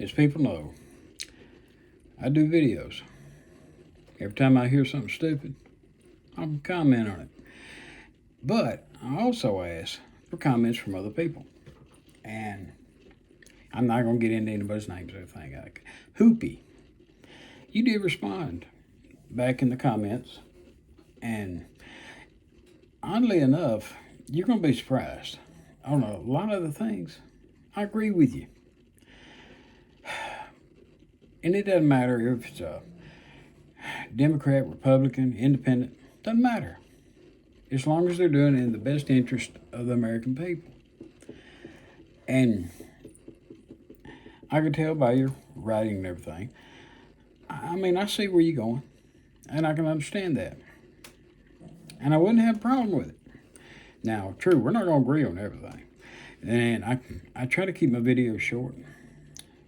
as people know, I do videos. Every time I hear something stupid, I'll comment on it. But I also ask for comments from other people. And I'm not going to get into anybody's names or anything. Like Hoppy, you did respond back in the comments. And oddly enough, you're going to be surprised. On a lot of the things, I agree with you. And it doesn't matter if it's a Democrat, Republican, Independent, doesn't matter. As long as they're doing it in the best interest of the American people. And I can tell by your writing and everything. I mean, I see where you're going, and I can understand that. And I wouldn't have a problem with it. Now, true, we're not going to agree on everything. And I try to keep my videos short.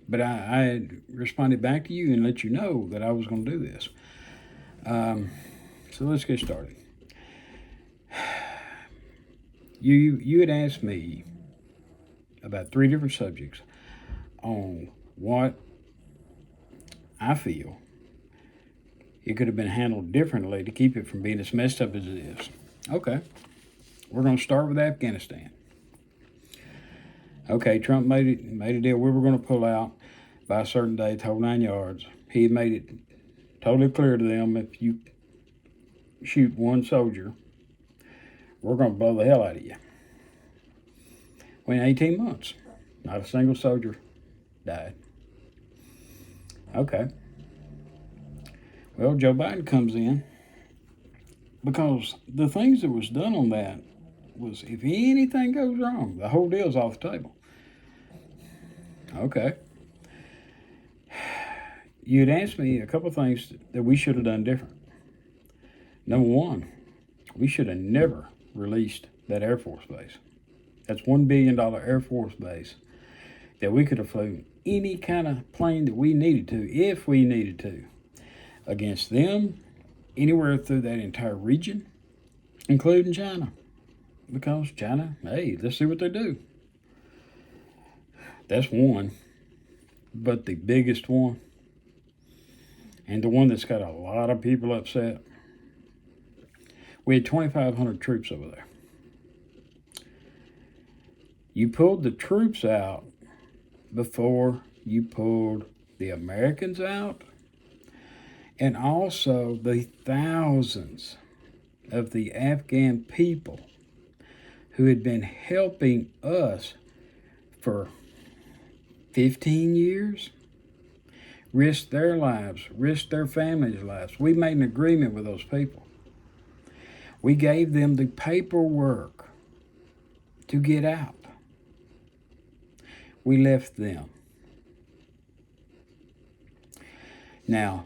But I responded back to you and let you know that I was going to do this. So let's get started. You had asked me about 3 different subjects on what I feel it could have been handled differently to keep it from being as messed up as it is. Okay, we're going to start with Afghanistan. Okay, Trump made a deal. We were going to pull out by a certain date, the whole 9 yards. He made it totally clear to them, if you shoot one soldier, we're going to blow the hell out of you. Went 18 months. Not a single soldier died. Okay. Well, Joe Biden comes in because the things that was done on that was, if anything goes wrong, the whole deal's off the table. Okay. You'd asked me a couple of things that we should have done different. Number one, we should have never released that Air Force base. That's $1 billion Air Force base that we could have flown any kind of plane that we needed to, if we needed to, against them, anywhere through that entire region, including China. Because China, hey, let's see what they do. That's one. But the biggest one, and the one that's got a lot of people upset, we had 2,500 troops over there. You pulled the troops out before you pulled the Americans out, and also the thousands of the Afghan people who had been helping us for 15 years, risked their lives, risked their families' lives. We made an agreement with those people. We gave them the paperwork to get out. We left them. Now,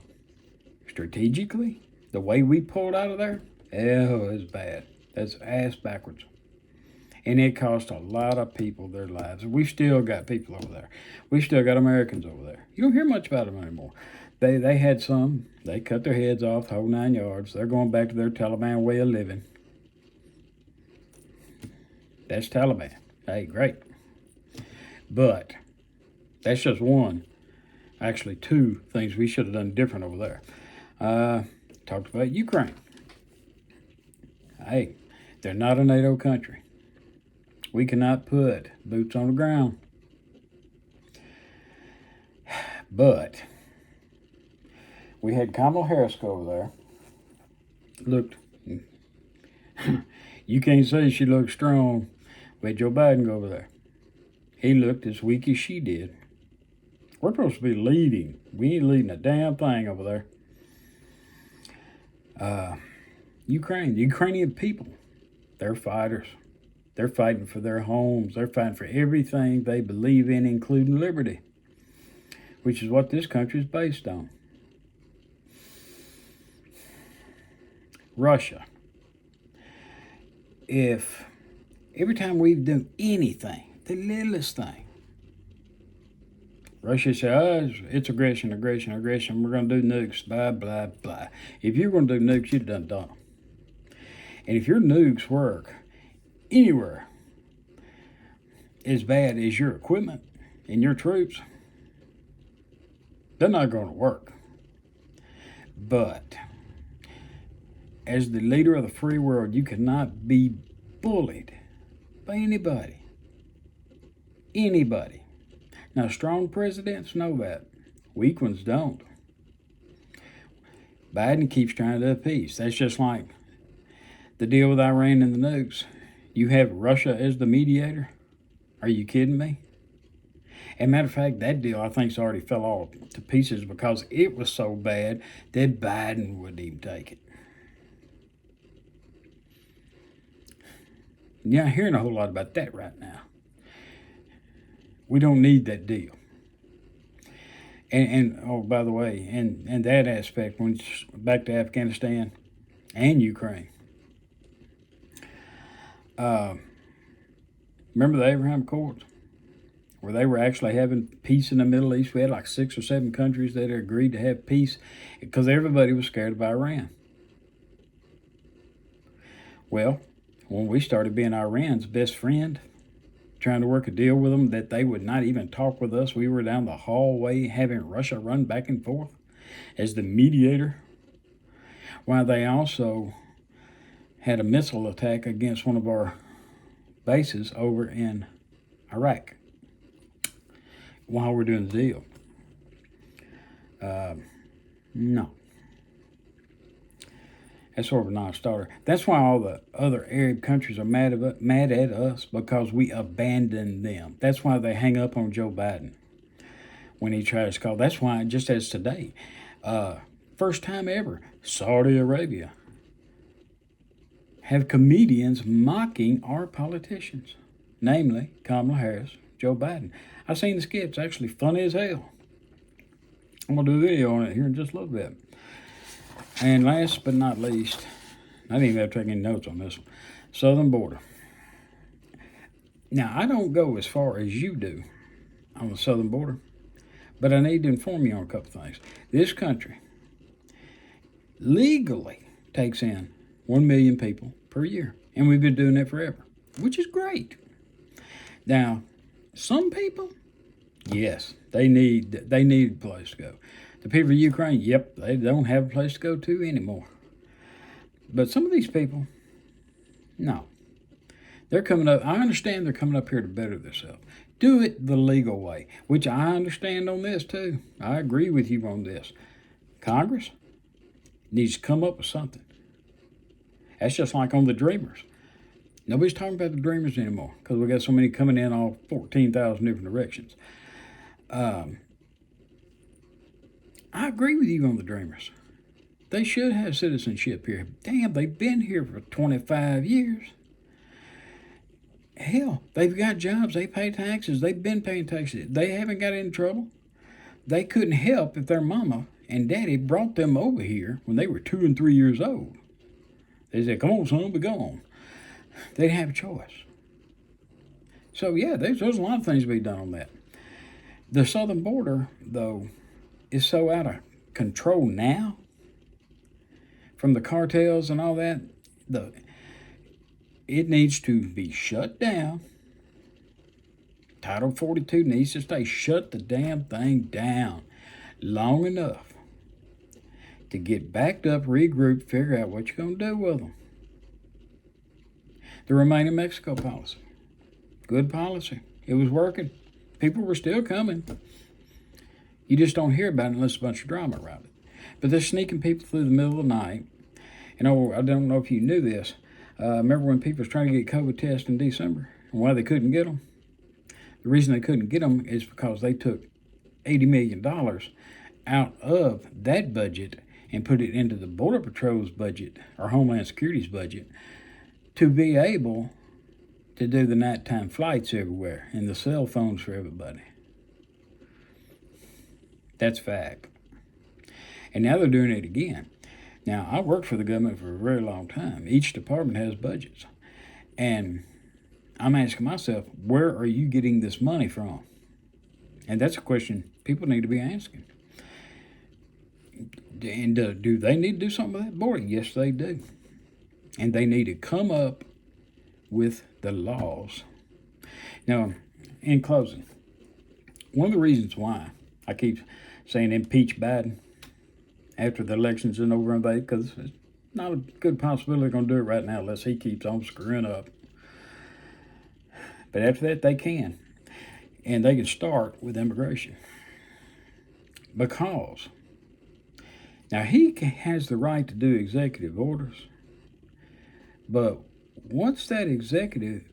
strategically, the way we pulled out of there, oh, it's bad. That's ass backwards. And it cost a lot of people their lives. We've still got people over there. We've still got Americans over there. You don't hear much about them anymore. They had some. They cut their heads off, the whole 9 yards. They're going back to their Taliban way of living. That's Taliban. Hey, great. But that's just one, actually 2 things we should have done different over there. Talked about Ukraine. Hey, they're not a NATO country. We cannot put boots on the ground. But we had Kamala Harris go over there. Looked, you can't say she looked strong. We had Joe Biden go over there. He looked as weak as she did. We're supposed to be leading. We ain't leading a damn thing over there. Ukraine, the Ukrainian people, they're fighters. They're fighting for their homes. They're fighting for everything they believe in, including liberty, which is what this country is based on. Russia. If every time we do anything, the littlest thing, Russia says, oh, it's aggression, aggression, aggression. We're going to do nukes, blah, blah, blah. If you're going to do nukes, you'd have done them. And if your nukes work anywhere as bad as your equipment and your troops, They're not going to work. But as the leader of the free world, you cannot be bullied by anybody. Anybody. Now, strong presidents know that. Weak ones don't. Biden keeps trying to appease. That's just like the deal with Iran and the nukes. You have Russia as the mediator? Are you kidding me? And matter of fact, that deal I think's already fell all to pieces because it was so bad that Biden wouldn't even take it. You're not hearing a whole lot about that right now. We don't need that deal. And oh, by the way, and that aspect, when it's back to Afghanistan and Ukraine. Remember the Abraham Accords? Where they were actually having peace in the Middle East. We had like 6 or 7 countries that agreed to have peace because everybody was scared of Iran. Well, when we started being Iran's best friend, trying to work a deal with them that they would not even talk with us, we were down the hallway having Russia run back and forth as the mediator, while they also had a missile attack against one of our bases over in Iraq while we're doing the deal. No. That's sort of a non-starter. That's why all the other Arab countries are mad at us because we abandoned them. That's why they hang up on Joe Biden when he tries to call. That's why, just as today, first time ever, Saudi Arabia have comedians mocking our politicians, namely Kamala Harris, Joe Biden. I've seen the skits, actually funny as hell. I'm going to do a video on it here in just a little bit. And last but not least, I didn't even have to take any notes on this one, southern border. Now, I don't go as far as you do on the southern border, but I need to inform you on a couple things. This country legally takes in 1 million people per year, and we've been doing that forever, which is great. Now, some people, yes, they need a place to go. The people of Ukraine, yep, they don't have a place to go to anymore. But some of these people, no. They're coming up, I understand they're coming up here to better themselves. Do it the legal way, which I understand on this too. I agree with you on this. Congress needs to come up with something. That's just like on the Dreamers. Nobody's talking about the Dreamers anymore because we got so many coming in all 14,000 different directions. I agree with you on the Dreamers. They should have citizenship here. Damn, they've been here for 25 years. Hell, they've got jobs. They pay taxes. They've been paying taxes. They haven't got in trouble. They couldn't help if their mama and daddy brought them over here when they were 2 and 3 years old. They said, come on, son, be gone. They didn't have a choice. So, yeah, there's a lot of things to be done on that. The southern border, though, is so out of control now from the cartels and all that. It needs to be shut down. Title 42 needs to stay. Shut the damn thing down long enough to get backed up, regroup, figure out what you're going to do with them. The Remain in Mexico policy. Good policy. It was working. People were still coming. You just don't hear about it unless a bunch of drama around it. But they're sneaking people through the middle of the night. And I don't know if you knew this. Remember when people was trying to get COVID tests in December and why they couldn't get them? The reason they couldn't get them is because they took $80 million out of that budget and put it into the Border Patrol's budget or Homeland Security's budget to be able to do the nighttime flights everywhere and the cell phones for everybody. That's fact. And now they're doing it again. Now, I worked for the government for a very long time. Each department has budgets. And I'm asking myself, where are you getting this money from? And that's a question people need to be asking. And do they need to do something with that border? Yes, they do. And they need to come up with the laws. Now, in closing, one of the reasons why I keep saying impeach Biden after the election's in over and because it's not a good possibility they're going to do it right now unless he keeps on screwing up. But after that, they can. And they can start with immigration. Because now he has the right to do executive orders, but once that executive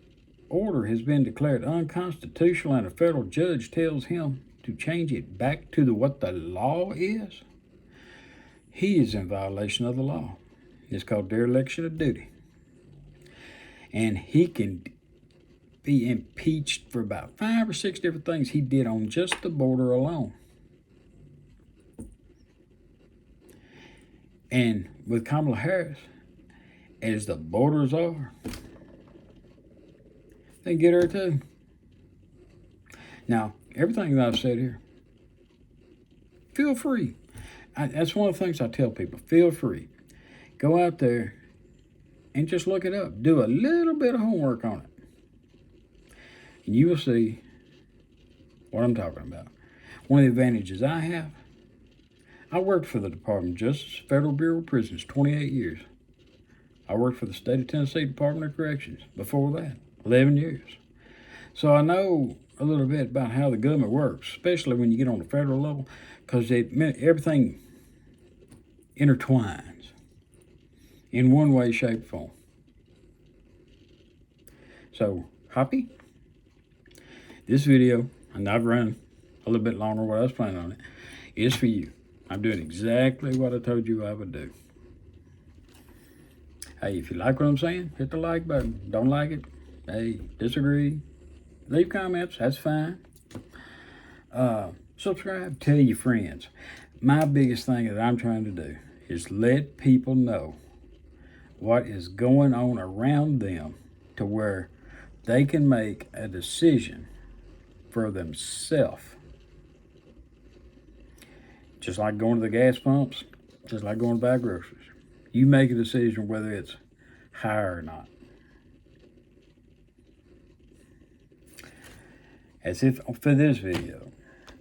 order has been declared unconstitutional and a federal judge tells him to change it back to what the law is, he is in violation of the law. It's called dereliction of duty. And he can be impeached for about 5 or 6 different things he did on just the border alone. And with Kamala Harris, as the borders are, they get her too. Now, everything that I've said here, feel free. That's one of the things I tell people. Feel free. Go out there and just look it up. Do a little bit of homework on it. And you will see what I'm talking about. One of the advantages I have, I worked for the Department of Justice, Federal Bureau of Prisons, 28 years. I worked for the State of Tennessee Department of Corrections before that, 11 years. So I know a little bit about how the government works, especially when you get on the federal level, because everything intertwines in one way, shape, or form. So, Hoppy, this video, and I've run a little bit longer than what I was planning on it, is for you. I'm doing exactly what I told you I would do. Hey, if you like what I'm saying, hit the like button. Don't like it, hey, disagree, leave comments, that's fine. Subscribe, tell your friends. My biggest thing that I'm trying to do is let people know what is going on around them to where they can make a decision for themselves. Just like going to the gas pumps, just like going to buy groceries. You make a decision whether it's higher or not. As if for this video.